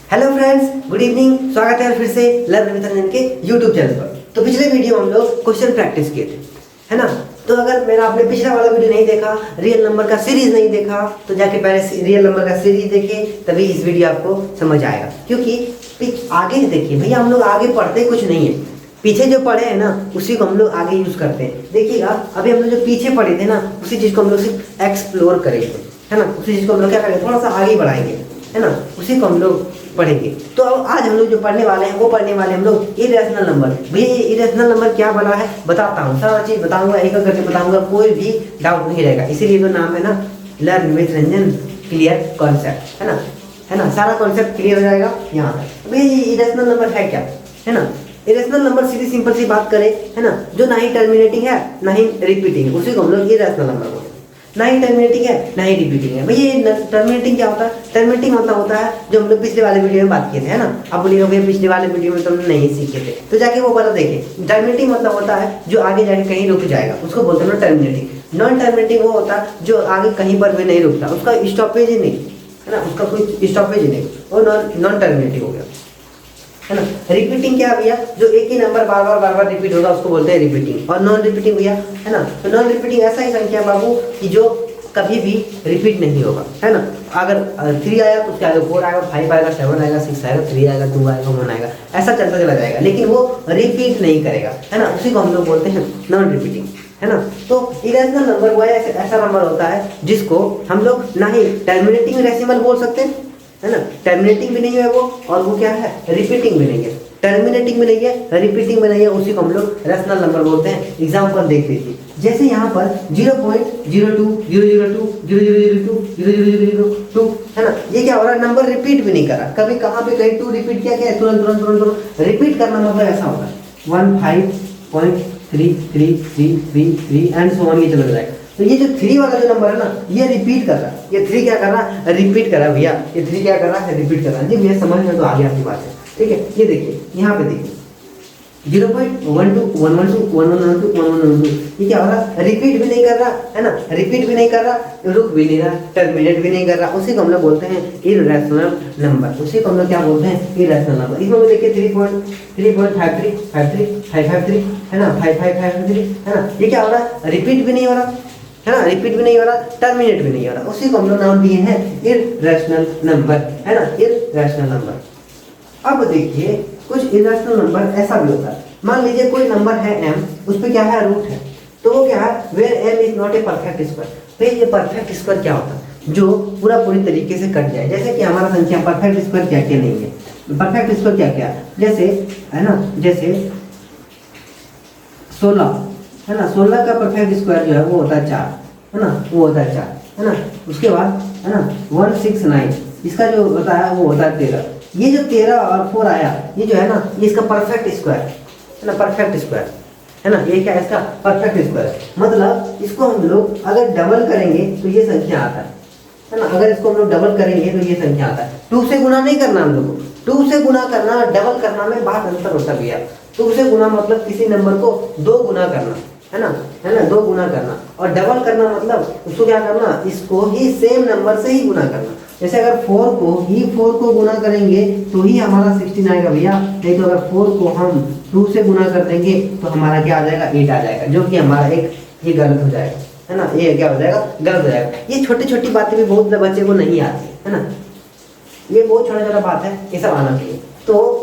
Hello friends, good evening. स्वागत है फिर से लर्न विद रंजन के यूट्यूब चैनल पर। तो पिछले वीडियो हम लोग क्वेश्चन प्रैक्टिस किए थे, है ना। तो अगर मेरा आपने पिछला वाला वीडियो नहीं देखा, रियल नंबर का सीरीज नहीं देखा, तो जाके पहले रियल नंबर का सीरीज देखिए, तभी इस वीडियो आपको समझ आएगा। क्योंकि आगे देखिए भैया, हम लोग आगे पढ़ते कुछ नहीं है, पीछे जो पढ़े हैं ना उसी को हम लोग आगे यूज करते हैं। देखिएगा, अभी हम लोग जो पीछे पढ़े थे ना उसी चीज को हम लोग सिर्फ एक्सप्लोर करेंगे, है ना। उसी चीज को हम लोग क्या करेंगे, थोड़ा सा आगे बढ़ाएंगे, है ना। उसी को हम लोग पढ़ेंगे। तो अब आज हम लोग जो पढ़ने वाले हैं वो पढ़ने वाले हम लोग इरेशनल नंबर। भैया ये इरेशनल नंबर क्या बना है बताता हूँ, सारा चीज बताऊंगा, एक करके बताऊंगा, कोई भी डाउट नहीं रहेगा। इसीलिए तो नाम है ना learn with Ranjan clear concept, है ना। सारा कॉन्सेप्ट क्लियर हो जाएगा यहाँ तक। भैया ये इरेशनल नंबर है क्या, है ना। इरेशनल नंबर सीधी सिंपल सी बात करें, है ना, जो ना ही टर्मिनेटिंग है ना ही रिपीटिंग है, उसी को हम लोग इरेशनल नंबर बोलते हैं। ना ही टर्मिनेटिंग है ना ही रिपीटिंग है। भैया ये टर्मिनेटिंग क्या होता है? टर्मिनेटिंग मतलब होता है जो हम लोग पिछले वाले वीडियो में बात किए थे, है ना। अब बोलिएगा भैया पिछले वाले वीडियो में तो हम नहीं सीखे थे, तो जाके वो वाला देखिए। टर्मिनेटिंग मतलब होता है जो आगे जाके कहीं रुक जाएगा, उसको बोलते हैं टर्मिनेटिंग। नॉन टर्मिनेटिंग वो होता है जो आगे कहीं पर भी नहीं रुकता, उसका स्टॉपेज ही नहीं, है ना, उसका कोई स्टॉपेज ही नहीं, वो नॉन टर्मिनेटिंग हो गया, है ना। रिपीटिंग क्या भैया, जो एक ही नंबर बार बार रिपीट होगा उसको बोलते हैं रिपीटिंग। और नॉन रिपीटिंग भैया, है ना, तो नॉन रिपीटिंग ऐसा ही संख्या बाबू कि जो कभी भी रिपीट नहीं होगा, है ना। अगर 3 आया तो उसके आगे 4 आएगा, 5 आएगा, 7 आएगा, 6 आएगा, 3 आएगा, 2 आएगा, 1 आएगा, ऐसा चलता चला जाएगा, लेकिन वो रिपीट नहीं करेगा, है ना। उसी को हम लोग बोलते हैं नॉन रिपीटिंग, है ना। तो इरेशनल नंबर वो ऐसा नंबर होता है जिसको हम लोग ना ही टर्मिनेटिंग डेसिमल बोल सकते हैं, है ना, टर्मिनेटिंग भी नहीं है वो, और वो क्या है, रिपीटिंग भी नहीं है। टर्मिनेटिंग भी नहीं है, रिपीटिंग भी नहीं है, उसी को हम लोग रैशनल नंबर बोलते हैं। एग्जांपल देख लीजिए, जैसे यहाँ पर 0.02 002 0002 0002, है ना। ये क्या हो रहा है, नंबर रिपीट भी नहीं कर रहा, कभी कहाँ पे कहीं 2 रिपीट किया क्या है, तुरंत रिपीट करना मतलब ऐसा होता है 15.333333 एंड सो ऑन, ये चला जाएगा। तो ये जो 3 वाला जो नंबर है ना, ये रिपीट कर रहा है, ये 3 क्या कर रहा है, रिपीट कर रहा है भैया, ये 3 क्या कर रहा है, रिपीट कर रहा है। जी भैया समझ में तो आ गया आपकी बात है, ठीक है। ये देखिए यहाँ पे देखिए 0.12 112 1112 1112, ये क्या हो रहा है, रिपीट भी नहीं कर रहा, है ना, रिपीट भी नहीं कर रहा, रुक भी नहीं रहा, टर्मिनेट भी नहीं कर रहा, उसी को हम लोग बोलते हैं इरेशनल नंबर। उसी को हम लोग क्या बोलते हैं, इरेशनल नंबर। इसमें भी देखिए 3.353 है ना, 5553, है ना। ये क्या हो रहा है, रिपीट भी नहीं हो रहा, है ना, रिपीट भी नहीं हो रहा, टर्मिनेट भी नहीं हो रहा, उसी को हम लोग नाम दिए हैं इरेशनल नंबर, है ना, इरेशनल नंबर। अब देखिए कुछ इरेशनल नंबर ऐसा भी होता है, मान लीजिए कोई नंबर है m, उस पे क्या है, रूट है, तो वो क्या है, where m is not a perfect square. फिर ये परफेक्ट स्क्वायर क्या होता है, जो पूरी तरीके से कट जाए। जैसे कि हमारा संख्या परफेक्ट स्क्वायर क्या क्या नहीं है, परफेक्ट स्क्वायर क्या क्या, जैसे, है ना, जैसे 16, है ना, 16 का परफेक्ट स्क्वायर जो है वो होता है 4, है ना, वो होता है 4, है ना। उसके बाद, है ना, 169, इसका जो होता है वो होता है 13। ये जो 13 और 4 आया, ये जो है ना, ये इसका परफेक्ट स्क्वायर, है ना, परफेक्ट स्क्वायर, है ना। ये क्या है, इसका परफेक्ट स्क्वायर। मतलब इसको हम लोग अगर डबल करेंगे तो ये संख्या आता है ना। अगर इसको हम लोग डबल करेंगे तो ये संख्या आता है। 2 से गुना नहीं करना हम लोग को, 2 से गुना करना, डबल करना में बहुत अंतर होता है भैया। 2 से गुना मतलब किसी नंबर को 2 गुना करना, है ना, 2 गुना करना। और डबल करना मतलब उसको क्या करना, इसको ही सेम नंबर से ही गुना करना। जैसे अगर 4 को गुना करेंगे तो ही हमारा 16 आएगा भैया, नहीं तो अगर 4 को हम 2 से गुना कर देंगे तो हमारा क्या आ जाएगा, 8 आ जाएगा, जो कि हमारा ये गलत हो जाएगा, है ना। ये क्या हो जाएगा, गलत हो जाएगा। ये छोटी छोटी बातें भी बहुत बच्चे को नहीं आती, है ना, ये बहुत छोटा बात है, ये सब आना चाहिए। तो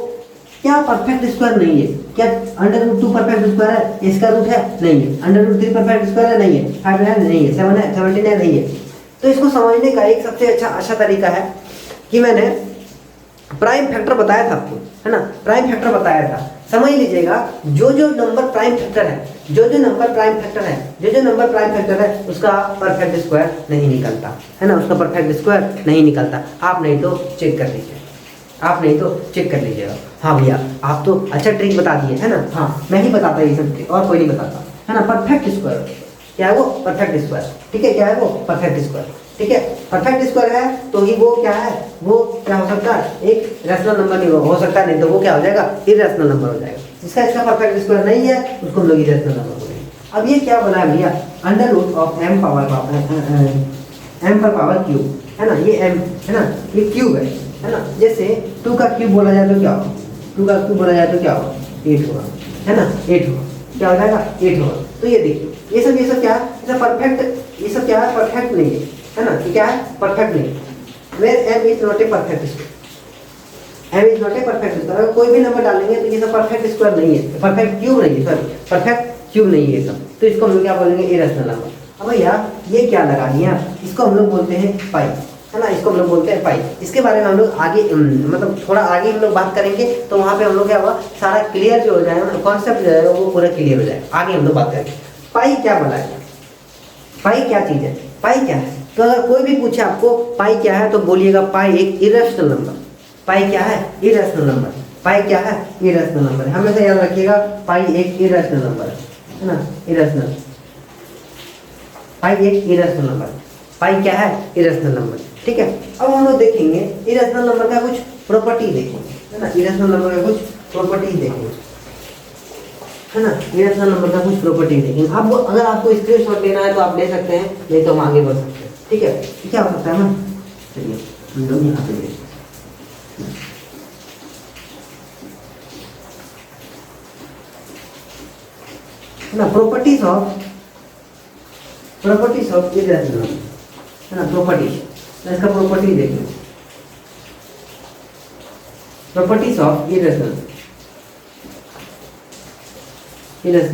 क्या परफेक्ट स्क्वायर नहीं है, क्या √2 परफेक्ट स्क्वायर है, इसका रूट है, नहीं है। √3 परफेक्ट स्क्वायर है, नहीं है। 5 है, नहीं है। 7 है, 17 है, नहीं है। तो इसको समझने का एक सबसे अच्छा तरीका है कि मैंने प्राइम फैक्टर बताया था आपको, है ना, प्राइम फैक्टर बताया था। समझ लीजिएगा, जो नंबर प्राइम फैक्टर है, जो नंबर प्राइम फैक्टर है, जो नंबर प्राइम फैक्टर है, उसका परफेक्ट स्क्वायर नहीं निकलता, है ना, उसका परफेक्ट स्क्वायर नहीं निकलता। आप नहीं तो चेक कर लीजिए, आप नहीं तो चेक कर लीजिएगा। हाँ भैया आप तो अच्छा ट्रिक बता दिए, है ना। हाँ मैं ही बताता ये सब ट्रिक, और कोई नहीं बताता, है ना। परफेक्ट स्क्वायर क्या है, वो परफेक्ट स्क्वायर, ठीक है, क्या है वो परफेक्ट स्क्वायर, ठीक है। परफेक्ट स्क्वायर है तो ही वो क्या है, वो क्या हो सकता है, एक रैशनल नंबर नहीं हो सकता, नहीं तो वो क्या हो जाएगा, इरेशनल नंबर हो जाएगा। जिसका इसका परफेक्ट स्क्वायर नहीं है उसको हम लोग इरेशनल नंबर बोलेंगे। अब ये क्या बना है भैया, √m पर पावर क्यूब, है ना, ये m, है ना, ये क्यूब है, है ना। जैसे 2 का क्यूब बोला जाए तो क्या होगा, 2 का क्यूब बोला जाए तो क्या होगा, 8 होगा, है ना, 8 होगा, क्या हो जाएगा, 8 होगा। तो ये देखिए ये सब क्या है, ये सब परफेक्ट, ये सब क्या है, परफेक्ट नहीं है ना, ये क्या है, परफेक्ट नहीं है। Where m is not a perfect square, m is not a perfect square. अगर कोई भी नंबर डालेंगे तो ये सब परफेक्ट स्क्वायर नहीं है, परफेक्ट क्यूब नहीं है, सॉरी परफेक्ट क्यूब नहीं है ये सब। तो इसको हम लोग क्या बोलेंगे, इरेशनल नंबर। अब भैया ये क्या लगा दिया, इसको हम लोग बोलते हैं पाई, है ना, इसको हम लोग बोलते हैं पाई। इसके बारे में हम लोग आगे मतलब थोड़ा आगे हम लोग बात करेंगे, तो वहाँ पे हम लोग क्या होगा, सारा क्लियर जो हो जाएगा, कॉन्सेप्ट जो है वो पूरा क्लियर हो जाएगा। आगे हम लोग बात करेंगे पाई क्या बोला है, पाई क्या चीज़ है, पाई क्या है। तो अगर कोई भी पूछे आपको पाई क्या है तो बोलिएगा पाई एक इरेशनल नंबर। पाई क्या है, इरेशनल नंबर। पाई क्या है, इरेशनल नंबर। हमेशा याद रखिएगा पाई एक इरेशनल नंबर है ना, इरेशनल। पाई एक इरेशनल नंबर, पाई क्या है, इरेशनल नंबर, ठीक है। अब हम लोग देखेंगे इरेशनल नंबर का कुछ प्रॉपर्टी देखेंगे, है ना, इरेशनल नंबर का कुछ प्रॉपर्टी देखेंगे, है ना, इरेशनल नंबर का कुछ प्रॉपर्टी देखेंगे। अब अगर आपको स्क्रीनशॉट लेना है तो आप ले सकते हैं, नहीं तो हम आगे बढ़ सकते हैं, ठीक है। क्या हो सकता है ना, चलिए हम लोग यहाँ पे देखते हैं ना, प्रॉपर्टीज ऑफ इरेशनल नंबर, है ना, प्रॉपर्टीज। इसका प्रॉपर्टी देखेंगे, properties of irrational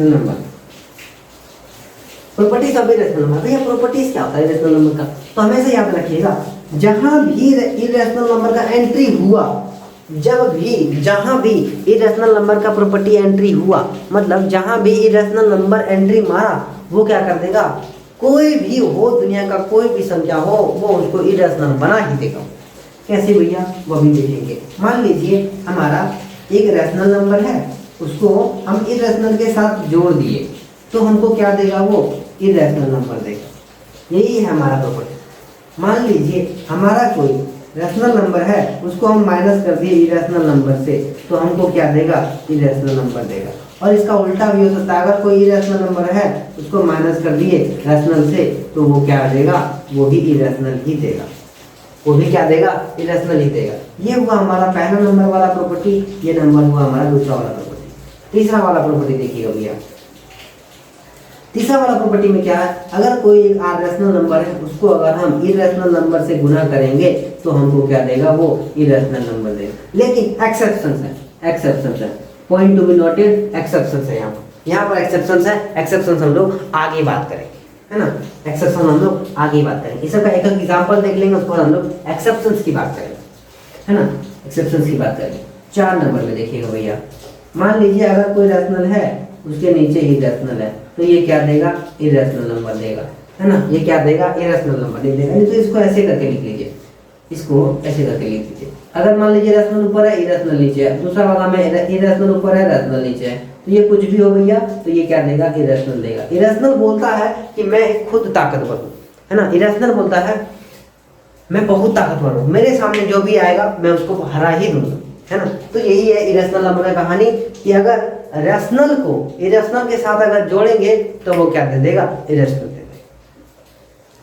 number. Properties of irrational number, भैया प्रॉपर्टीज क्या होता है इरेशनल नंबर का, तो हमेशा याद रखिएगा जहां भी इरेशनल नंबर का एंट्री हुआ, जहां भी इरेशनल नंबर का प्रॉपर्टी एंट्री हुआ, मतलब जहां भी इरेशनल नंबर एंट्री मारा, वो क्या कर देगा, कोई भी हो, दुनिया का कोई भी संख्या हो, वो उसको इरेशनल बना ही देगा। कैसे भैया, वो भी देखेंगे। मान लीजिए हमारा एक रैशनल नंबर है, उसको हम इरेशनल के साथ जोड़ दिए तो हमको क्या देगा, वो इरेशनल नंबर देगा। यही है हमारा प्रॉपर्टी। मान लीजिए हमारा कोई रैशनल नंबर है, उसको हम माइनस कर दिए इरेशनल नंबर से, तो हमको क्या देगा, इरेशनल नंबर देगा। और इसका उल्टा भी हो सकता है, अगर कोई इरेशनल नंबर है उसको माइनस कर दिए रैशनल से, तो वो क्या देगा, वो भी इरेशनल ही देगा, वो भी क्या देगा, इरेशनल ही देगा। ये हुआ हमारा पहला नंबर वाला प्रॉपर्टी, ये नंबर हुआ हमारा दूसरा वाला प्रॉपर्टी। तीसरा वाला प्रॉपर्टी देखिएगा भैया, तीसरा वाला प्रॉपर्टी में क्या है, अगर कोई एक रैशनल नंबर है, उसको अगर हम इरेशनल नंबर से गुना करेंगे तो हमको क्या देगा, वो इरेशनल नंबर देगा। लेकिन एक्सेप्शंस है, एक्सेप्शंस है, point to be noted, exceptions है यहाँ पर एक्सेप्शंस है। एक्सेप्शंस हम लोग आगे बात करेंगे, है ना, एक्सेप्शन हम लोग आगे बात करेंगे। इस सबका एक एक एग्जांपल देख लेंगे, उसके बाद हम लोग एक्सेप्शंस की बात करेंगे, है ना, एक्सेप्शंस की बात करेंगे। 4 नंबर में देखिएगा भैया, मान लीजिए अगर कोई रैशनल है, उसके नीचे इरेशनल है, तो ये क्या देगा, इरेशनल नंबर देगा, है ना, ये क्या देगा, इरेशनल नंबर दे देगा। नहीं तो इसको ऐसे करके लिख लीजिए, इसको ऐसे करके लिख लीजिए। अगर मान लीजिए रैशनल ऊपर है, इरेशनल नीचे है, दूसरा वाला में इरेशनल ऊपर है, रैशनल नीचे है, तो ये कुछ भी हो भैया, तो ये क्या देगा, इरेशनल देगा। इरेशनल बोलता है कि मैं खुद ताकतवर हूँ, है ना, इरेशनल बोलता है मैं बहुत ताकतवर हूँ, मेरे सामने जो भी आएगा मैं उसको हरा ही दूंगा, है ना। तो यही है इरेशनल नंबर की कहानी, कि अगर रैशनल को इरेशनल के साथ अगर जोड़ेंगे तो वो क्या दे देगा, इरेशनल दे देगा।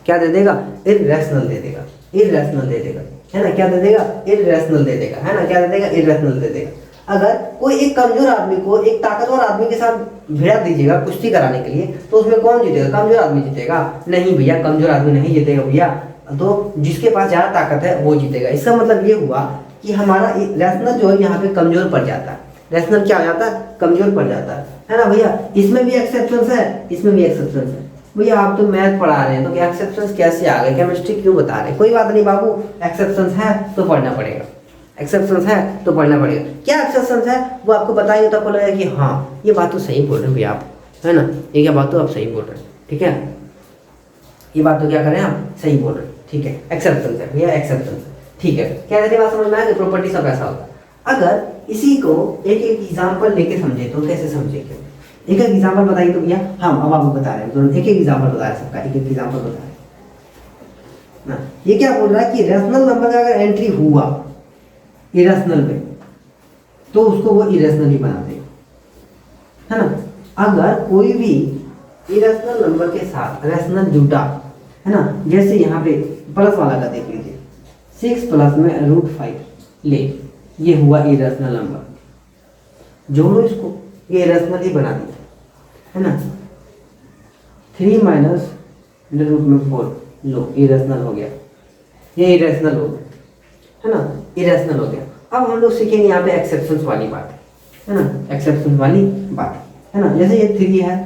क्या दे देगा, इरेशनल दे देगा, इरेशनल दे देगा, है ना, क्या दे देगा, इरेशनल दे देगा, है ना, क्या दे देगा, इरेशनल दे देगा। अगर कोई एक कमजोर आदमी को एक ताकतवर आदमी के साथ भिड़ा दीजिएगा कुश्ती कराने के लिए, तो उसमें कौन जीतेगा, कमजोर आदमी जीतेगा? नहीं भैया, कमजोर आदमी नहीं जीतेगा भैया, तो जिसके पास ज्यादा ताकत है वो जीतेगा। इसका मतलब ये हुआ कि हमारा रैशनल जो है यहाँ पे कमजोर पड़ जाता है। रैशनल क्या हो जाता है, कमजोर पड़ जाता है ना भैया। इसमें भी एक्सेप्शंस है, इसमें भी एक्सेप्शंस है। भैया आप तो मैथ पढ़ा रहे हैं, तो एक्सेप्शंस कैसे आ गए, केमिस्ट्री क्यों बता रहे हैं? कोई बात नहीं बाबू, एक्सेप्शंस है तो पढ़ना पड़ेगा, एक्सेप्शंस है तो पढ़ना पड़ेगा। क्या एक्सेप्शंस है वो आपको बताएंगे तो आपको लगेगा कि हाँ ये बात तो सही बोल रहे हैं भैया आप, है ना, ये क्या बात तो आप सही बोल रहे हैं, ठीक है, ये बात तो क्या करें आप सही बोल रहे हैं, ठीक है। एक्सेप्शंस है भैया, एक्सेप्शंस है, ठीक है। क्या कहते बात समझ में आया कि प्रॉपर्टी सब ऐसा होता है। अगर इसी को एक एक एग्जाम्पल लेके समझे तो कैसे समझेंगे? एक एक एग्जाम्पल बताइए तो भैया। हम अब आपको बता रहे हैं, तो एक एक एग्जाम्पल बता रहे हैं, सबका एक एक एग्जाम्पल बता रहे हैं ना। ये क्या बोल रहा है कि रैशनल नंबर का अगर एंट्री हुआ इरेशनल में तो उसको वो इरेशनल ही बना देगा, है ना। अगर कोई भी इरेशनल नंबर के साथ रैशनल जुटा, है ना, जैसे यहाँ पे प्लस वाला का देख लीजिए, 6 प्लस में √5, ले ये हुआ इरेशनल नंबर, जोड़ो इसको, ये इरेशनल ही बना दिया, है ना। 3 माइनस अंडर रूट में 4, लो इरेशनल हो गया, ये इरेशनल हो गया, है ना, इरेशनल हो गया। अब हम लोग सीखेंगे यहाँ पे एक्सेप्शंस वाली बात, है ना, एक्सेप्शंस वाली बात, है ना। जैसे ये 3 है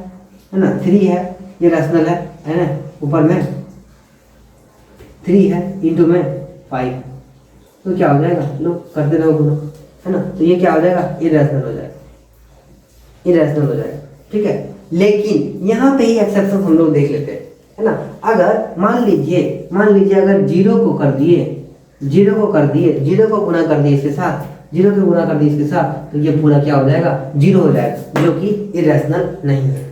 ना, 3 है, ये रैशनल है ना, ऊपर में 3 है, इंटू में 5, तो क्या हो जाएगा, लो करते रहो गुना, है ना, तो ये क्या हो जाएगा, इरेशनल हो जाएगा, इरेशनल हो जाएगा, ठीक है। लेकिन यहाँ पे ही एक्सेप्शन हम लोग देख लेते हैं, है ना। अगर मान लीजिए अगर 0 को कर दिए, 0 को गुना कर दिए इसके साथ, 0 को गुना कर दिए इसके साथ, तो ये पूरा क्या हो जाएगा, 0 हो जाएगा, जो कि इरेशनल नहीं है,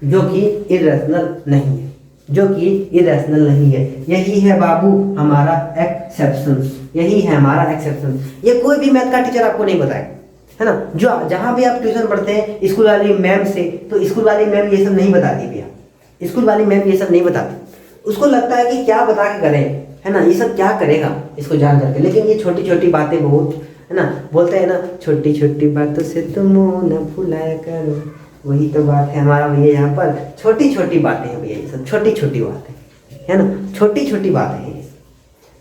जो कि इरेशनल नहीं है, जो कि इरेशनल नहीं है। यही है बाबू हमारा एक्सेप्शंस, यही है हमारा एक्सेप्शंस। ये कोई भी मैथ का टीचर आपको नहीं बताएगा, है ना। जो जहाँ भी आप ट्यूशन पढ़ते हैं स्कूल वाली मैम से, तो स्कूल वाली मैम ये सब नहीं बताती भैया, स्कूल वाली मैम ये सब नहीं बताती। उसको लगता है कि क्या बता के करें, है ना, ये सब क्या करेगा इसको जान करके। लेकिन ये छोटी छोटी बातें बहुत, है ना, बोलते हैं ना, छोटी छोटी बातों से तुम मुंह न फुलाया करो, वही तो बात है हमारा भैया। यहाँ पर छोटी छोटी बातें हैं भैया, ये सब छोटी छोटी बातें, है ना, छोटी छोटी बातें हैं,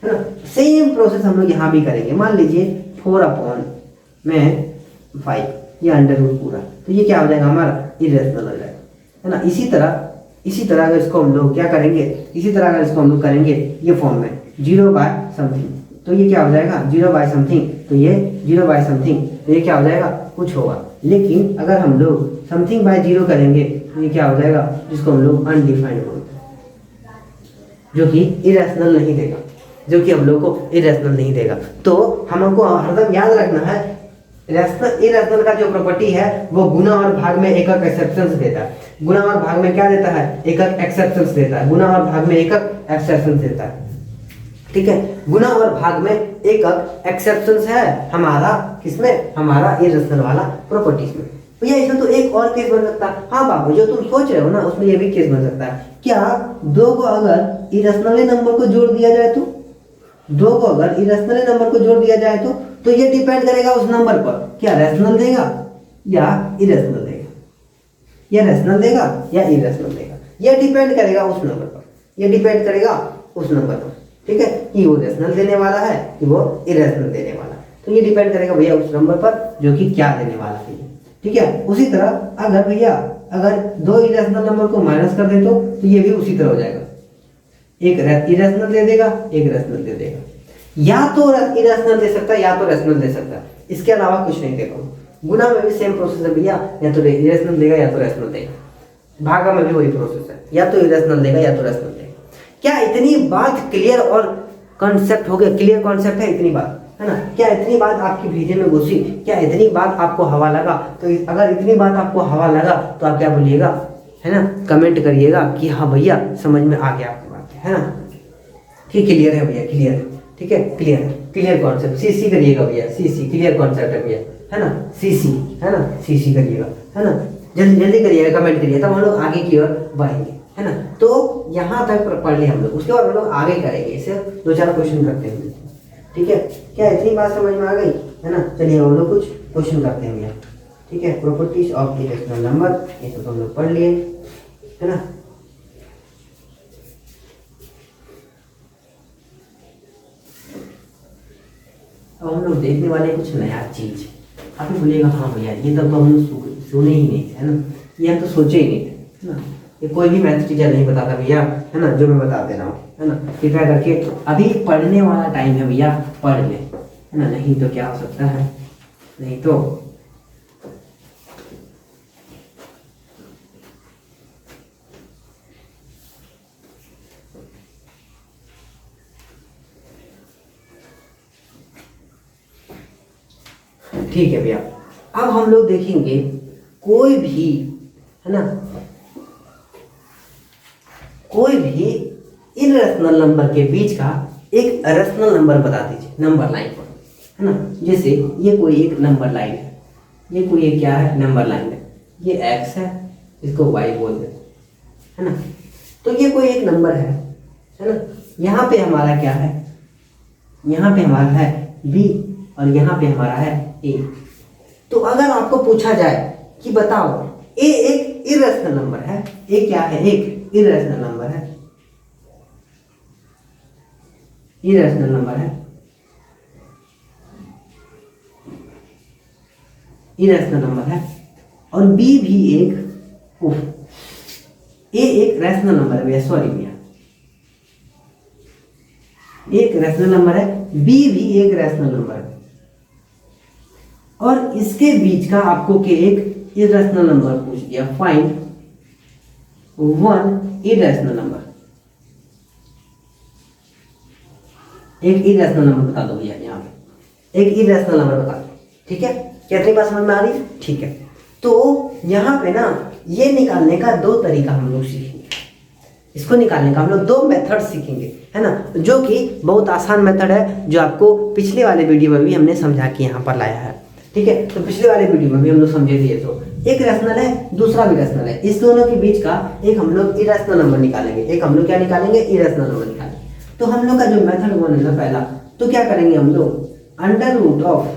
है ना। सेम प्रोसेस हम लोग यहाँ भी करेंगे। मान लीजिए 4/5 ये अंडर रूट पूरा, तो ये क्या हो जाएगा हमारा, इरेशनल हो जाएगा, है ना। इसी तरह अगर इसको हम लोग क्या करेंगे, इसी तरह अगर इसको हम लोग करेंगे ये फॉर्म में 0/समथिंग, तो ये क्या हो जाएगा 0/समथिंग, तो ये 0/समथिंग, तो ये क्या हो जाएगा, कुछ होगा। लेकिन अगर हम लोग समथिंग बाय 0 करेंगे तो ये क्या हो जाएगा, जिसको हम लोग अनडिफाइंड बोलते हैं, जो कि इरेशनल नहीं देगा, जो कि हम लोग को इरेशनल नहीं देगा। तो हमको हरदम याद रखना है, इरेशनल का जो प्रॉपर्टी है वो गुना और भाग में एकक एक्सेप्शंस देता है। गुना और भाग में क्या देता है, एकक एक्सेप्शंस देता है। गुना और भाग में एकक एक्सेप्शंस देता है, ठीक है। गुना और भाग में एकक एक्सेप्शंस है हमारा किसमें, हमारा इरेशनल वाला प्रॉपर्टीज में। भैया इसमें तो एक और केस बन सकता है। हाँ बाबू, जो तुम सोच रहे हो ना उसमें ये भी केस बन सकता है। क्या 2 को अगर इरेशनल नंबर को जोड़ दिया जाए तो, 2 को अगर इरेशनल नंबर को जोड़ दिया जाए तो ये डिपेंड करेगा उस नंबर पर, क्या रैशनल देगा या इरेशनल देगा, या रैशनल देगा या इरेशनल देगा। ये डिपेंड करेगा उस नंबर पर, ये डिपेंड करेगा उस नंबर पर, ठीक है, कि वो रैशनल देने वाला है कि वो इरेशनल देने वाला है। तो ये डिपेंड करेगा भैया उस नंबर पर जो कि क्या देने वाला है, ठीक है। उसी तरह अगर भैया अगर 2 इरेशनल नंबर को माइनस कर दे तो ये भी उसी तरह हो जाएगा, एक इरेशनल दे देगा, एक रैशनल दे देगा। या तो इरेशनल दे सकता है या तो रैशनल दे सकता है, इसके अलावा कुछ नहीं देगा। गुना में भी सेम प्रोसेस है भैया, या तो इरेशनल देगा या तो रैशनल देगा। भागा में भी वही प्रोसेस है, या तो इरेशनल देगा या तो रैशनल देगा। क्या इतनी बात क्लियर और कॉन्सेप्ट हो गया, क्लियर कॉन्सेप्ट है इतनी बात, है ना। क्या इतनी बात आपकी भेजे में घुसी, क्या इतनी बात आपको हवा लगा? तो अगर इतनी बात आपको हवा लगा तो आप क्या बोलिएगा, है ना, कमेंट करिएगा कि हाँ भैया समझ में आ गया आपकी बात, है ना। ठीक, क्लियर है भैया, क्लियर है, ठीक है, क्लियर है, क्लियर कॉन्सेप्ट। सीसी करिएगा भैया, सीसी क्लियर कॉन्सेप्ट है भैया, है ना, सीसी, है ना, सीसी करिएगा, है ना, जल्दी जल्दी करिएगा, कमेंट करिए, तब हम लोग आगे की ओर बढ़ेंगे, है ना। तो यहाँ तक पढ़ लिया हम लोग, उसके बाद हम लोग आगे करेंगे, इसे 2-4 क्वेश्चन करते हैं, ठीक है। क्या इतनी बात समझ में आ गई, है ना। चलिए हम लोग कुछ क्वेश्चन करते हैं भैया, ठीक है। प्रॉपर्टीज ऑफ इरेशनल नंबर, ये सब हम लोग पढ़ लिए, है ना। अब हम लोग देखने वाले कुछ नया चीज। आप भी बोलिएगा हाँ भैया ये तब तो हम लोग सुने ही नहीं थे, है ना, ये हम तो सोचे ही नहीं थे, है ना। ये कोई भी मैथ टीचर नहीं बताता भैया, है ना, जो मैं बता दे रहा हूँ, है ना। कृपया करके अभी पढ़ने वाला टाइम है भैया, पढ़ ले, है ना, नहीं तो क्या हो सकता है, नहीं तो ठीक है भैया। अब हम लोग देखेंगे कोई भी, है ना, कोई भी इरेशनल नंबर के बीच का एक रेशनल नंबर बता दीजिए नंबर लाइन पर, है ना। जैसे ये कोई एक नंबर लाइन है, ये कोई एक क्या है, नंबर लाइन है, ये x है, इसको y बोल देते, है ना। तो ये कोई एक नंबर है ना। यहाँ पे हमारा क्या है, यहाँ पे हमारा है b और यहाँ पे हमारा है ए। तो अगर आपको पूछा जाए कि बताओ ए एक इरेशनल नंबर है, ए क्या है, एक इरेशनल नंबर है, इरेशनल नंबर है, इरेशनल नंबर है, और बी भी एक ए एक रैशनल नंबर है भैया, सॉरी भैया, एक रैशनल नंबर है, बी भी एक रैशनल नंबर है, और इसके बीच का आपको के एक इरेशनल नंबर पूछ दिया, फाइंड वन इरेशनल नंबर, एक इरेशनल नंबर बता दो भैया, यहाँ पे एक इरेशनल नंबर बता दो, ठीक है, कितनी बात समझ में आ रही है, ठीक है। तो यहाँ पे ना ये निकालने का दो तरीका हम लोग सीखेंगे, इसको निकालने का हम लोग दो मेथड सीखेंगे, है ना, जो कि बहुत आसान मेथड है, जो आपको पिछले वाले वीडियो में भी हमने समझा के यहाँ पर लाया है, ठीक है। तो पिछले वाले वीडियो में भी हम लोग समझे दिए, तो एक रैशनल है, दूसरा भी रैशनल है, इस दोनों के बीच का एक हम लोग इरेशनल नंबर निकालेंगे, एक हम लोग क्या निकालेंगे, इरेशनल नंबर निकालेंगे। तो हम लोग का जो मेथड वन है ना पहला, तो क्या करेंगे हम लोग under root of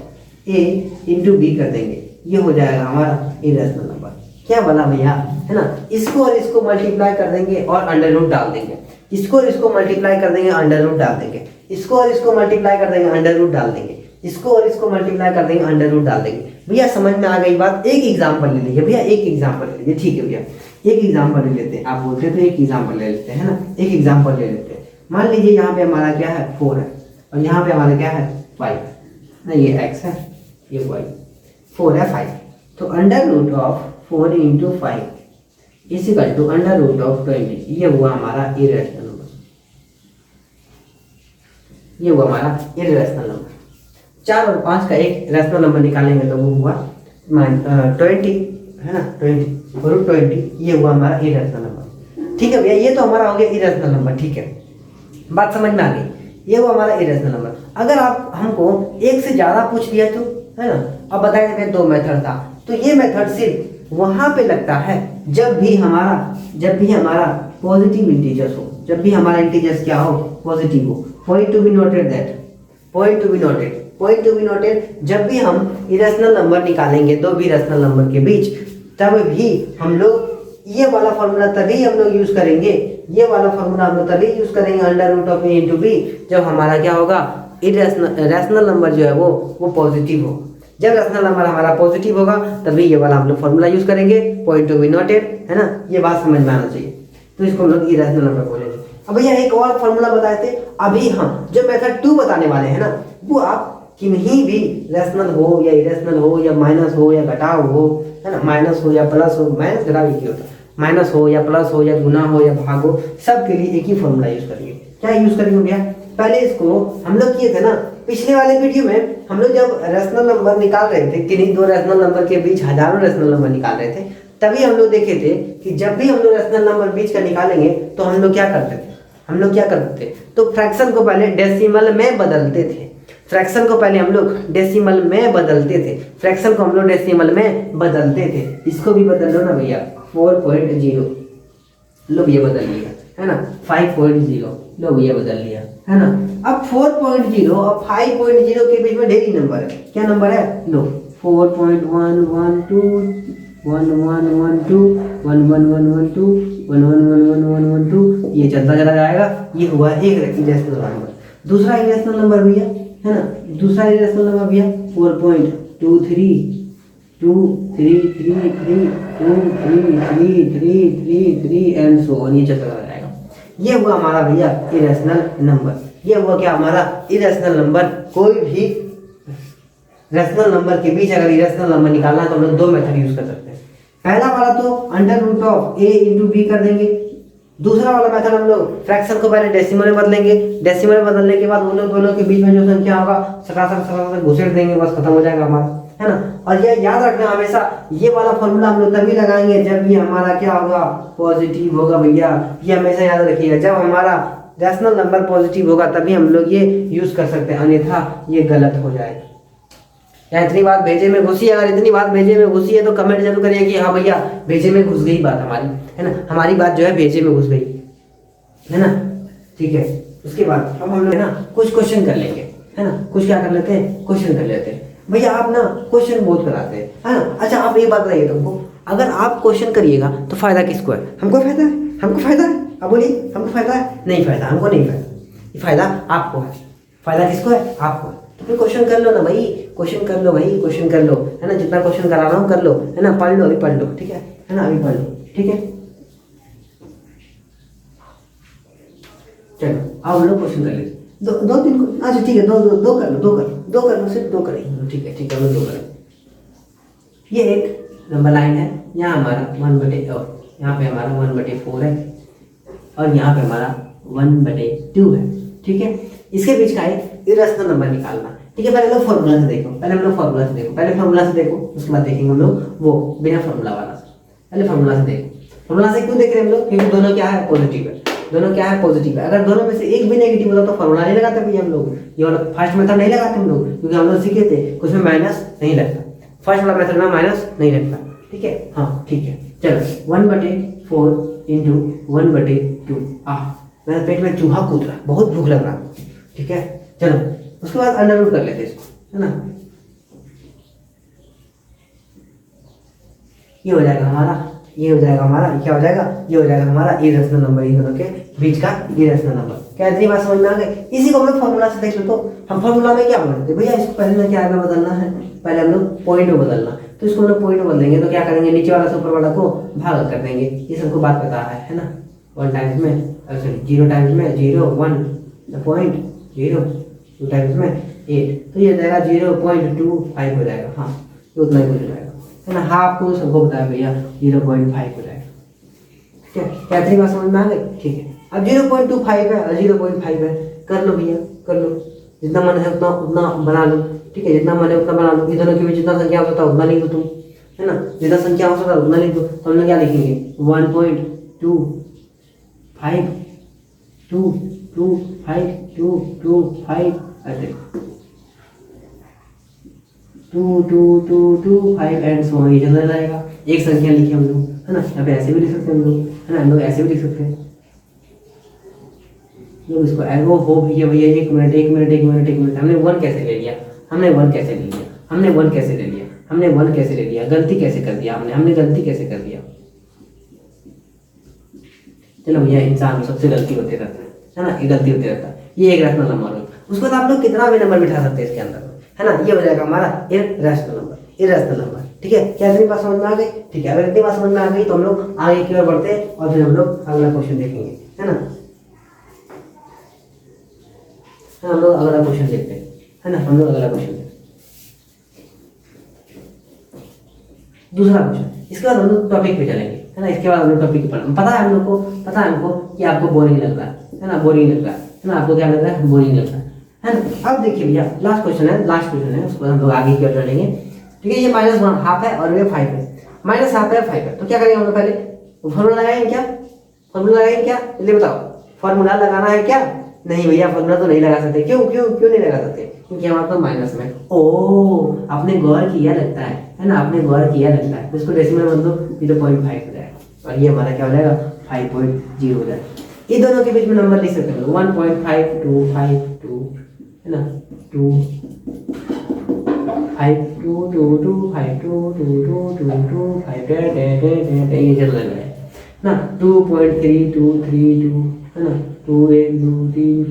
A into B कर देंगे, ये हो जाएगा हमारा इरेशनल नंबर, क्या बोला भैया, है ना। इसको और इसको मल्टीप्लाई कर देंगे और अंडर रूट डाल देंगे, इसको और इसको मल्टीप्लाई कर देंगे, अंडर रूट डाल देंगे, इसको और इसको मल्टीप्लाई कर देंगे, अंडर रूट डाल देंगे, इसको और इसको मल्टीप्लाई कर देंगे, अंडर रूट डाल देंगे। भैया समझ में आ गई बात। एक एग्जांपल ले लीजिए भैया, एक एग्जांपल ले लीजिए, ठीक है भैया, एक एग्जांपल ले लेते हैं, आप बोलते हैं तो एक एग्जांपल ले लेते हैं, है ना, एक एग्जांपल ले लेते हैं। मान लीजिए यहाँ पे हमारा क्या है 4 है, और यहाँ पे हमारा क्या है 5, नहीं ये x है, ये y, 4 है 5, तो under root of 4 into 5 equal to under root of 20, ये हुआ हमारा इरेशनल नंबर, ये हुआ हमारा इरेशनल नंबर। 4 और 5 का एक रैशनल नंबर निकालेंगे तो वो हुआ 20, है ना, 20 और 20, ये हुआ हमारा इरेशनल नंबर, ठीक है भैया। ये तो हमारा हो गया इरेशनल नंबर, ठीक है, बात समझ में आ गई, ये हुआ हमारा इरेशनल नंबर। अगर आप हमको एक से ज़्यादा पूछ दिया तो, है ना, अब बताए थे 2 मेथड था, तो ये मेथड सिर्फ वहाँ पे लगता है जब भी हमारा पॉजिटिव इंटीजर्स हो, जब भी हमारा इंटीजर्स क्या हो, पॉजिटिव हो। Point to be noted that, point to be noted, जब भी हम इरेशनल नंबर निकालेंगे दो भी इरेशनल नंबर के बीच, तब भी हम लोग ये वाला फॉर्मूला तभी हम लोग यूज करेंगे, ये वाला फॉर्मूला हम लोग तभी यूज करेंगे under root of A into B, जब हमारा क्या होगा, रैशनल नंबर जो है वो पॉजिटिव हो। जब रैशनल नंबर हमारा पॉजिटिव होगा तभी ये वाला हम लोग फॉर्मूला यूज करेंगे, पॉइंट टू बी नोटेड, है ना, ये बात समझ में आना चाहिए। तो इसको हम लोग इरेशनल नंबर बोलेंगे। अब भैया एक और फॉर्मूला बताए थे, अभी हम जो मेथड 2 बताने वाले हैं ना, वो आप किन्हीं भी रैशनल हो या इरेशनल हो या माइनस हो या घटाव हो, है ना, माइनस हो या प्लस हो, माइनस घटाव एक ही होता है, माइनस हो या प्लस हो या गुना हो या भाग हो, सब के लिए एक ही फॉर्मूला यूज करेंगे। क्या यूज करेंगे भैया, पहले इसको हम लोग किए थे ना पिछले वाले वीडियो में, हम लोग जब रैशनल नंबर निकाल रहे थे, किन्हीं दो रैशनल नंबर के बीच हजारों रैशनल नंबर निकाल रहे थे, तभी हम लोग देखे थे कि जब भी हम लोग रैशनल नंबर बीच का निकालेंगे तो हम लोग क्या करते थे, तो फ्रैक्शन को पहले डेसिमल में बदलते थे, फ्रैक्शन को पहले हम लोग डेसिमल में बदलते थे, फ्रैक्शन को हम लोग डेसिमल में बदलते थे। इसको भी बदल लो ना भैया, 4.0 लो भैया बदल लिया, है ना, 5.0 लो भैया बदल लिया, है ना। अब 4.0 और 5.0 के बीच में ढेरी नंबर है, क्या नंबर है, लो 4.112 1112 11112 1111112, ये चलता चला जाएगा, ये हुआ एक इरेशनल नंबर। दूसरा इरेशनल नंबर भैया, है ना, दूसरा इरेशनल नंबर भैया 4.2323333333 एंड सो ऑन, ये चलता जाएगा। ये हुआ हमारा भैया इरेशनल नंबर, ये हुआ क्या हमारा इरेशनल नंबर। कोई भी रैशनल नंबर के बीच अगर इरेशनल नंबर निकालना है तो हम लोग 2 मेथड यूज कर सकते हैं। पहला वाला तो under root of A into B कर देंगे, दूसरा वाला मेथड हम लोग फ्रैक्शन को पहले डेसिमल में बदलेंगे, डेसिमल में बदलने के बाद उन लोग दोनों के बीच में जो संख्या होगा सकारात्मक घुसेड़ देंगे, बस खत्म हो जाएगा हमारा, है ना। और ये याद रखना हमेशा, ये वाला फॉर्मूला हम लोग तभी लगाएंगे जब ये हमारा क्या होगा, पॉजिटिव होगा भैया, ये हमेशा याद रखिएगा। जब हमारा रैशनल नंबर पॉजिटिव होगा तभी हम लोग ये यूज कर सकते हैं, अन्यथा ये गलत हो जाएगा। या इतनी बात भेजे में घुसी, अगर इतनी बात भेजे में घुसी है तो कमेंट जरूर करिए कि हाँ भैया भेजे में घुस गई बात हमारी, है ना, हमारी बात जो है भेजे में घुस गई, है ना, ठीक है। उसके बाद अब हम लोग ना कुछ क्वेश्चन कर लेंगे, है ना, कुछ क्या कर लेते हैं, क्वेश्चन कर लेते हैं। भैया आप ना क्वेश्चन बहुत कराते हैं, है ना। अच्छा आप एक बात बताइए तुमको, अगर आप क्वेश्चन करिएगा तो फायदा किसको है, हमको फायदा है, हमको फायदा है, आप बोलिए हमको फायदा है, नहीं फायदा, हमको नहीं फायदा, ये फायदा आपको है। फायदा किसको है, आपको है। तो फिर क्वेश्चन कर लो ना भाई, क्वेश्चन कर लो भाई, क्वेश्चन कर लो, है ना, जितना क्वेश्चन करा रहा हूँ कर लो, है ना, पढ़ लो, अभी पढ़ लो, ठीक है ना, अभी पढ़ लो, ठीक है। चलो अब हम लोग क्वेश्चन कर लेते, दो तीन, अच्छा ठीक है, दो कर लो, सिर्फ दो करेंगे, ठीक है हम लोग दो करेंगे। ये एक नंबर लाइन है, यहाँ हमारा 1/, और यहाँ पे हमारा 1/4 है, और यहाँ पे हमारा 1/2 है, ठीक है। इसके बीच का एक इरेशनल नंबर निकालना, ठीक है। पहले लोग फॉर्मूला से देखो, पहले फार्मूला से देखो, उसके बाद देखेंगे हम लोग वो बिना फार्मूला वाला। पहले फार्मूला से देखो, फार्मूला से क्यों देख रहे हैं हम लोग, क्योंकि दोनों क्या है, पॉजिटिव है, दोनों क्या है, पॉजिटिव है। अगर दोनों में से एक भी नेगेटिव होता तो फार्मूला नहीं लगाते भैया हम लोग, ये वाला फर्स्ट मेथड नहीं लगाते हम लोग, क्योंकि हम लोग सीखे थे कुछ में माइनस नहीं लगता, फर्स्ट वाला मेथड में माइनस नहीं लगता, ठीक है। हाँ ठीक है, चलो 1/4 इंटू 1/2। मेरे पेट में चूहा कूद रहा है, बहुत भूख लग रहा है, ठीक है। चलो उसके बाद अंडर रूट कर लेते हैं इसको, है ना। ये हो जाएगा हमारा, ये हो जाएगा हमारा, क्या हो जाएगा, ये हो जाएगा हमारा इरेशनल नंबर, इन दोनों के बीच का इरेशनल नंबर। क्या इतनी बात समझ में आ गई। इसी को हम लोग फॉर्मूला से देख लो, तो हम फॉर्मूला में क्या बोलते हैं भैया, इसको पहले में क्या में बदलना है, पहले हम लोग पॉइंट में बदलना, तो इसको हम लोग पॉइंट में बदलेंगे, तो क्या करेंगे, नीचे वाला से ऊपर वाला को भाग कर देंगे, ये सबको बात पता है ना। 1 टाइम्स में, सॉरी 0 टाइम्स में 0 1 पॉइंट 0, 2 टाइम्स में 8, तो ये जाएगा 0.25 हो जाएगा। हाँ ये उतना ही कुछ हो जाएगा, है ना। हाँ आपको सबको बताया भैया 0.5 हो जाएगा, ठीक है। क्या इतनी बात समझ में आ गई, ठीक है। अब 0.25 है और 0.5 है, कर लो भैया कर लो, जितना मन है उतना उतना बना लो, ठीक है, जितना मन है उतना बना लो। ये दोनों के बीच जितना संख्या हो सकता है उतना लिख दो तुम, है ना, जितना संख्या हो सकता है उतना लिख दो। तो हम लोग क्या लिखेंगे, 1.25 225 ऐसे 2 एंड सो ये चलता रहेगा। एक संख्या लिखे हम लोग, है ना, यहाँ पे ऐसे भी लिख सकते हैं हम लोग, है ना, हम लोग ऐसे भी लिख सकते हैं लोग इसको। वो हो भैया 1 मिनट, हमने 1 कैसे ले लिया, हमने 1 कैसे ले लिया, गलती कैसे कर दिया हमने गलती कैसे कर दिया। चलो भैया, इंसान सबसे गलती होते रहता है ना, ये गलती होते रहता है। ये एक रैशनल नंबर हो, उसके बाद आप लोग कितना भी नंबर बिठा सकते हैं इसके अंदर, है ना। ये हो जाएगा हमारा इरेशनल नंबर, ठीक है। क्या इतनी बात समझ में आ गई, ठीक है। अगर इतनी बात समझ में आ गई तो हम लोग आगे की ओर बढ़ते हैं और फिर हम लोग अगला क्वेश्चन देखेंगे, है ना। हम लोग अगला क्वेश्चन देखते हैं, है ना, हम लोग अगला क्वेश्चन देखते हैं, दूसरा क्वेश्चन। इसके बाद हम लोग टॉपिक पे चलेंगे, है ना। इसके बाद हम लोग टॉपिक पर, पता है हमको कि आपको बोरिंग लग रहा है ना, है ना, आपको क्या लग रहा है, बोरिंग लग रहा है ना। अब देखिए भैया लास्ट क्वेश्चन है, उसको हम लोग आगे की ओर चलेंगे, ठीक है। ये -1 हाफ है और ये 5 है, -1/2 है 5 है, तो क्या करेंगे हम लोग, पहले फॉर्मूला लगाएंगे क्या, जल्दी बताओ, फॉर्मूला लगाना है क्या, नहीं भैया फॉर्मूला तो नहीं लगा सकते, क्यों नहीं लगा सकते, क्योंकि हमारे पास माइनस में। ओ आपने गौर किया लगता है ना, आपने गौर किया लगता है, इसको डेसिमल में बदलो 0.5 हो जाएगा, और ये हमारा क्या हो जाएगा 5.0 हो जाएगा। ये दोनों के बीच में नंबर लिख सकते हैं 1.5252, है ना, 2 5 2 2 2 5 2 2 2 2 2 5 ये चल रहा है ना, 2.3232, है ना, 2 1 2 3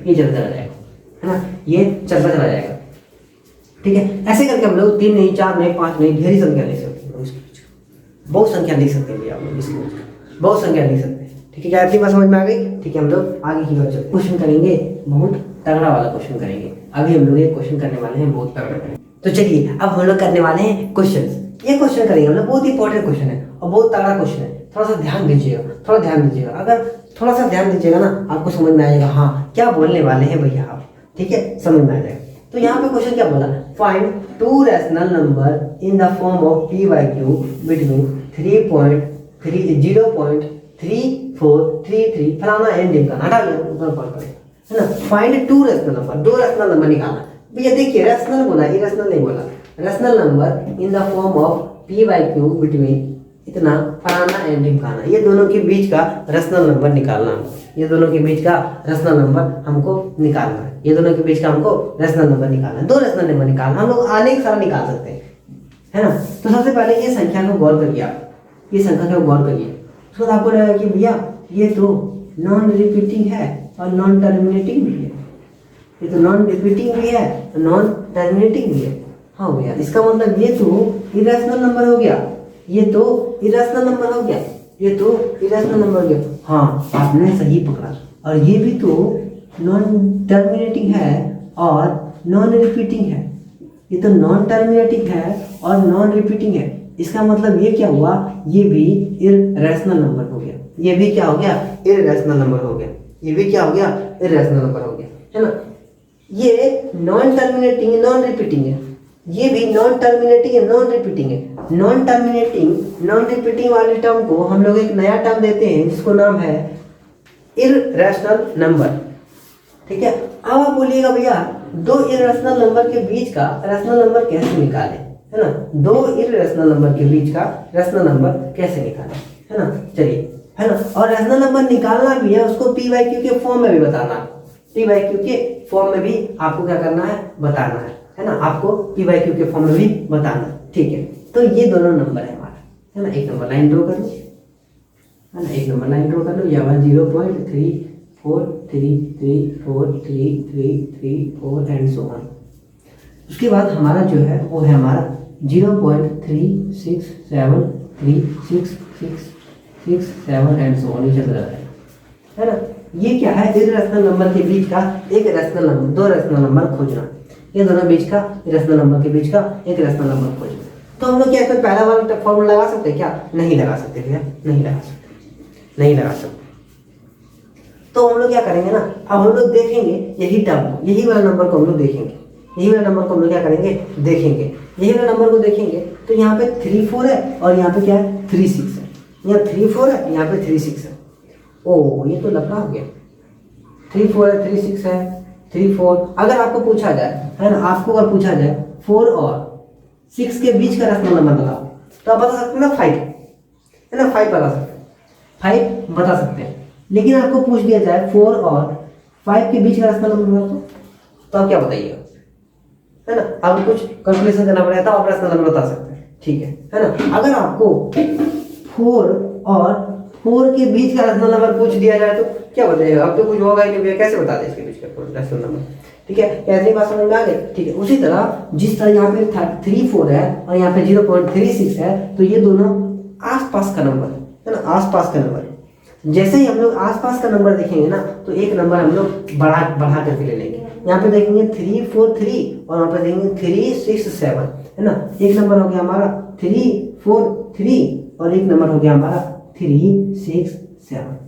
ये चलता रहेगा, है ना, ये चलता चला जाएगा, ठीक है। ऐसे करके हम लोग 3 नहीं 4 नहीं 5 नहीं ढेरी संख्या लिख सकते हैं, बहुत संख्या लिख सकते हैं भैया आप लोग, इसको बहुत संख्या लिख सकते हैं, ठीक है। क्या इतनी बात समझ में आ गई, ठीक है। हम लोग आगे की ओर चलते क्वेश्चन करेंगे, बहुत तगड़ा वाला क्वेश्चन करेंगे। अभी हम लोग एक क्वेश्चन करने वाले हैं बहुत तगड़ा, तो चलिए अब हम लोग करने वाले हैं क्वेश्चन। ये क्वेश्चन करेंगे हम लोग, बहुत इंपॉर्टेंट क्वेश्चन है और बहुत तगड़ा क्वेश्चन है, थोड़ा सा ध्यान दीजिएगा। अगर थोड़ा सा ध्यान दीजिएगा ना, आपको समझ में आएगा हाँ क्या बोलने वाले हैं भैया आप, ठीक है, समझ में आ जाएगा। तो यहाँ पे क्वेश्चन क्या बोला, find 2 rational number in the form of p/q between 0.3433 फलाना एंड ढिमकाना, हटा लिया ऊपर पढ़ पड़े, है ना। Find 2 rational number, 2 rational number निकालना भैया। देखिए रैशनल बोला, इरेशनल नहीं बोला, rational number in the form of p/q between इतना फलाना एंड ढिमकाना, ये दोनों के बीच का रैशनल नंबर निकालना, ये दोनों के बीच का रेशनल नंबर हमको निकालना है, ये दोनों के बीच का हमको रेशनल नंबर निकालना है। दो रेशनल नंबर निकालना, हम लोग अनेक सारा निकाल सकते हैं, है ना। तो सबसे पहले ये संख्या को गौर करिए आप, ये संख्या को गौर करिए। उसके बाद आपको लगेगा कि भैया ये तो नॉन रिपीटिंग है और नॉन टर्मिनेटिंग भी है, ये तो नॉन रिपीटिंग भी है और नॉन टर्मिनेटिंग भी है। हाँ भैया, इसका मतलब ये तो इरेशनल नंबर हो गया, ये तो इरेशनल नंबर हो गया, ये तो इरेशनल नंबर हो गया। हाँ, आपने सही पकड़ा। और ये भी तो नॉन टर्मिनेटिंग है और नॉन रिपीटिंग है, ये तो नॉन टर्मिनेटिंग है और नॉन रिपीटिंग है। इसका मतलब ये क्या हुआ, ये भी इरेशनल नंबर हो गया, ये भी क्या हो गया, इरेशनल नंबर हो गया, ये भी क्या हो गया, इरेशनल नंबर हो गया, है ना। ये नॉन टर्मिनेटिंग नॉन रिपीटिंग है, ये भी नॉन टर्मिनेटिंग है नॉन रिपीटिंग है। नॉन टर्मिनेटिंग नॉन रिपीटिंग वाले टर्म को हम लोग एक नया टर्म देते हैं जिसको नाम है इररेशनल नंबर, ठीक है। अब आप बोलिएगा भैया दो इररेशनल नंबर के बीच का रेशनल नंबर कैसे निकालें, है ना। दो इररेशनल नंबर के बीच का रेशनल नंबर कैसे निकालें, है ना। चलिए, है ना। और रेशनल नंबर निकालना भी है, उसको पी बाई क्यू के फॉर्म में भी बताना, पी बाई क्यू के फॉर्म में भी आपको क्या करना है, बताना है ना। आपको पी बाई क्यू के फॉर्म में भी बताना, ठीक है। तो ये दोनों नंबर है हमारा, है ना। एक नंबर लाइन ड्रॉ कर लो, है ना, एक नंबर लाइन ड्रॉ कर लो। यह 0.34334334 एंड सो ऑन। उसके बाद हमारा जो है वो है हमारा 0.36736667 एंड सो ऑन, ये चल रहा है ना। ये क्या है, इरेशनल नंबर के बीच का एक रेशनल नंबर, दो रेशनल नंबर खोजना, ये दोनों बीच का रेशनल नंबर के बीच का एक रेशनल नंबर खोजना। तो हम लोग क्या इसमें पहला वाला फॉर्मूला लगा सकते हैं क्या, नहीं लगा सकते भैया, नहीं लगा सकते, नहीं लगा सकते। तो हम लोग क्या करेंगे ना, अब हम लोग देखेंगे यही टर्म, यही वाला नंबर को हम लोग देखेंगे, यही वाला नंबर को हम लोग क्या करेंगे, देखेंगे, यही वाला नंबर को देखेंगे। तो यहाँ पे 3-4 है और यहाँ पे क्या है 3-6 है, यहाँ 3-4 है, यहाँ पे 3-6 है। ओ, ये तो लफड़ा हो गया, 3-4 है, 3-6 है, 3-4। अगर आपको पूछा जाए, है ना, आपको अगर पूछा जाए 4 और 6 के बीच का रेशनल नंबर बताओ, तो आप बता सकते हैं ना 5, है ना, 5 बता सकते हैं, 5 बता सकते हैं। लेकिन आपको पूछ दिया जाए 4 और 5 के बीच का रेशनल नंबर बताओ, तो आप क्या बताइएगा, है ना। आपको कुछ कैलकुलेशन करना पड़ेगा तो आप रेशनल नंबर बता सकते हैं, ठीक है ना। अगर आपको 4 और 4 के बीच का रेशनल नंबर पूछ दिया जाए तो क्या बताइएगा, अब तो कुछ होगा ही नहीं भैया, कैसे बता दें इसके बीच का रेशनल नंबर, ठीक है। ऐसी बात समझ में आ गई, ठीक है। उसी तरह जिस तरह यहाँ पे 3-4 है और यहाँ पे 0.36 है, तो ये दोनों आसपास का नंबर है ना, आसपास का नंबर। जैसे ही हम लोग आसपास का नंबर देखेंगे ना, तो एक नंबर हम लोग बढ़ा करके ले लेंगे। यहाँ पे देखेंगे 3-4-3 और यहाँ पे देखेंगे 3-6-7, है ना। एक नंबर हो गया हमारा 3-4-3 और एक नंबर हो गया हमारा 3-6-7,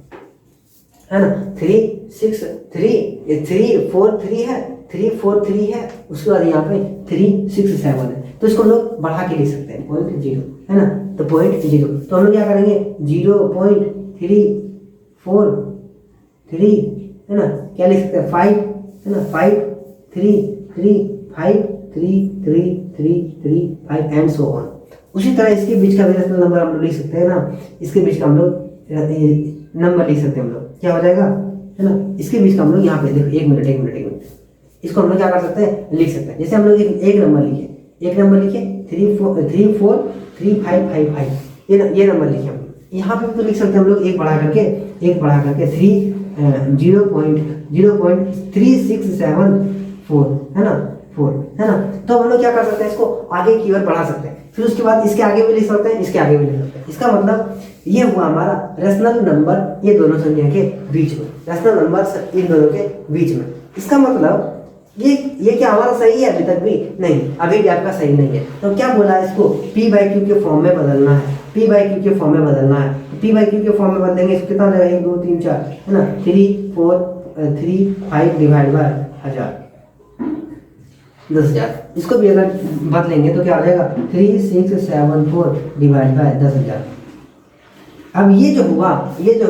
है ना। 3-6-3, ये 3-4-3 है, 3-4-3 है, उसके बाद यहाँ पे 3-6-7 है। तो इसको हम लोग बढ़ा के लिख सकते हैं 0.0, है ना। तो 0.0 तो हम लोग क्या करेंगे 0.343, है ना। क्या लिख सकते हैं 5, है ना, 5-3-3-5-3-3-3-3-5 एंड सो ऑन। उसी तरह इसके बीच का रेशनल नंबर हम लोग लिख सकते हैं ना, इसके बीच का हम लोग नंबर लिख सकते हैं हम लोग, क्या हो जाएगा, है ना। इसके बीच का हम लोग यहाँ पे देखो, एक मिनट, इसको हम लोग क्या कर सकते हैं, लिख सकते हैं। जैसे हम लोग एक नंबर लिखे, 3-4-3-5-5-5, ये नंबर लिखे हम। यहाँ पे तो लिख सकते हैं हम लोग एक बढ़ा करके 0.3674, है ना, 4, है ना। तो हम लोग क्या कर सकते हैं, इसको आगे की ओर बढ़ा सकते हैं, फिर उसके बाद इसके आगे भी लिख सकते हैं, इसके आगे भी लिख सकते हैं। इसका मतलब ये हुआ हमारा रेशनल नंबर ये दोनों संख्या के बीच में, रेशनल नंबर इन दोनों के बीच में। इसका मतलब ये क्या हमारा सही है, अभी तक भी नहीं, अभी भी आपका सही नहीं है। तो क्या बोला है, इसको पी बाई क्यू के फॉर्म में बदलना है, पी बाई क्यू के फॉर्म में बदलना है। पी बाई क्यू के फॉर्म में बदलेंगे, इसको कितना देगा, 1 2 3 4, है ना, 3-4-3-5 डिवाइड बाय 1000, 10,000। इसको भी अगर बदलेंगे तो क्या हो जाएगा 3674 डिवाइड बाय 10,000। अब ये जो हुआ ये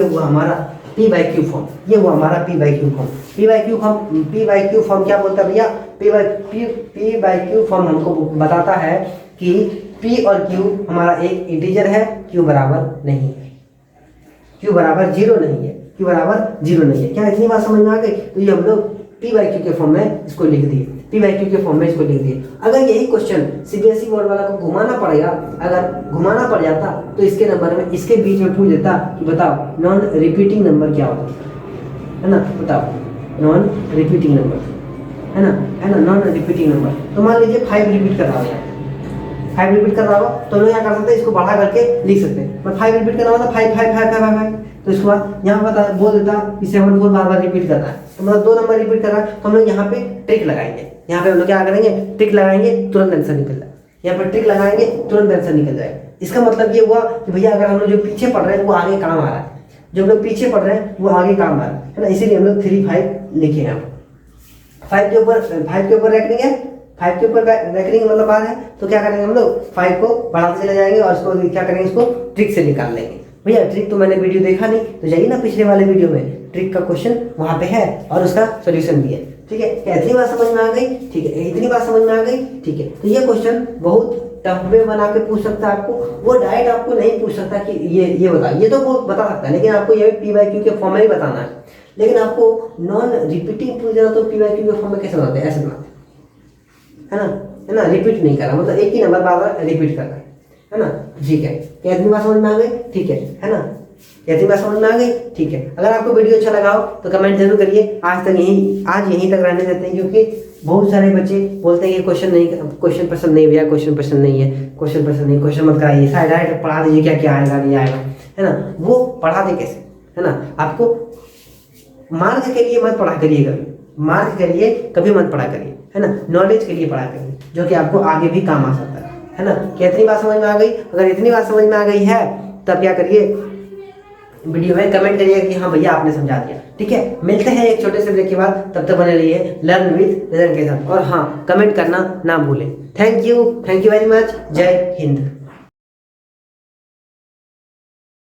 हुआ हमारा पी बाई क्यू फॉर्म, ये हुआ हमारा P by Q form. P by Q form क्या बोलता है भैया, पी बाई क्यू फॉर्म हमको बताता है कि पी और क्यू हमारा एक इंटीजर है, क्यू बराबर नहीं है, क्यू बराबर 0 नहीं है। Q बराबर 0 नहीं है। क्या इतनी बात समझ में आ गई? तो ये हम लोग P बाई Q के फॉर्म में इसको लिख दिए, P बाई Q के फॉर्म में इसको लिख दिए। अगर यही क्वेश्चन CBSE बोर्ड वाला को घुमाना पड़ेगा, अगर घुमाना पड़ जाता तो इसके नंबर में इसके बीच में पूछ देता कि बताओ नॉन रिपीटिंग नंबर क्या होता है ना, बताओ नॉन रिपीटिंग नंबर है ना, नॉन रिपीटिंग नंबर। तो मान लीजिए 5 रिपीट कर रहा हो, 5 रिपीट कर रहा हो तो हम लोग क्या कर सकते हैं, इसको बढ़ा करके लिख सकते हैं। मैं 5 रिपीट करना होता 5 5 5 5 5, तो इसके बाद यहाँ बता बोल देता कि 7 4 बार बार रिपीट कर रहा है, तो मतलब 2 नंबर रिपीट कर रहा है। तो हम लोग यहाँ पे ट्रिक लगाएंगे, यहाँ पे हम लोग क्या करेंगे, ट्रिक लगाएंगे, तुरंत आंसर निकल जाए। यहाँ पर ट्रिक लगाएंगे, तुरंत आंसर निकल जाएगा। इसका मतलब ये हुआ कि भैया अगर हम लोग जो पीछे पढ़ रहे हैं वो आगे काम आ रहा है, जो हम लोग पीछे पढ़ रहे हैं वो आगे काम आ रहा है ना, इसीलिए हम लोग 3 5 लिखे हैं। 5 के ऊपर रैकरिंग है, 5 के ऊपर रैकरिंग मतलब बात है, तो क्या करेंगे हम लोग 5 को बढ़ाते चले जाएंगे और इसको क्या करेंगे, इसको ट्रिक से निकाल लेंगे। भैया ट्रिक तो मैंने वीडियो देखा नहीं, तो जाइए ना पिछले वाले वीडियो में, ट्रिक का क्वेश्चन वहाँ पे है और उसका सोल्यूशन भी है। ठीक है, क्या इतनी बात समझ में आ गई? ठीक है, इतनी बात समझ में आ गई। ठीक है, तो ये क्वेश्चन बहुत टफ वे बना के पूछ सकता है आपको, वो डायरेक्ट आपको नहीं पूछ सकता कि ये बता, ये तो वो बता सकता है, लेकिन आपको ये P बाई Q के फॉर्म में ही बताना है। लेकिन आपको नॉन रिपीटिंग पूछ रहा तो P बाई Q के फॉर्म में कैसे बनाते हैं, ऐसे बनाते हैं, है ना, रिपीट नहीं कर रहा, मतलब एक ही नंबर बार बार रिपीट कर रहा है ना। ठीक है, क्या इतनी बात समझ में आ गई? ठीक है ना, इतनी बात समझ में आ गई? ठीक है, अगर आपको वीडियो अच्छा लगा हो तो कमेंट जरूर करिए। आज यहीं तक रहने देते हैं, क्योंकि बहुत सारे बच्चे बोलते हैं कि क्वेश्चन पसंद नहीं भैया, क्वेश्चन पसंद नहीं है, क्वेश्चन मत कराइए, डायरेक्ट पढ़ा दीजिए, क्या आएगा नहीं आएगा, है ना। वो पढ़ा दे कैसे, है ना। आपको मार्क के लिए मत पढ़ा करिए, कभी मार्क के लिए कभी मत पढ़ा करिए, है ना, नॉलेज के लिए पढ़ा करिए, जो कि आपको आगे भी काम आ सकता है ना। क्या इतनी बात समझ में आ गई? अगर इतनी बात समझ में आ गई है तब क्या करिए, वीडियो में कमेंट करिएगा कि हाँ भैया आपने समझा दिया। ठीक है, मिलते हैं एक छोटे से ब्रेक के बाद, तब तक बने रहिए लर्न विद रजन के साथ, और हाँ कमेंट करना ना भूलें। थैंक यू वेरी मच, जय हिंद।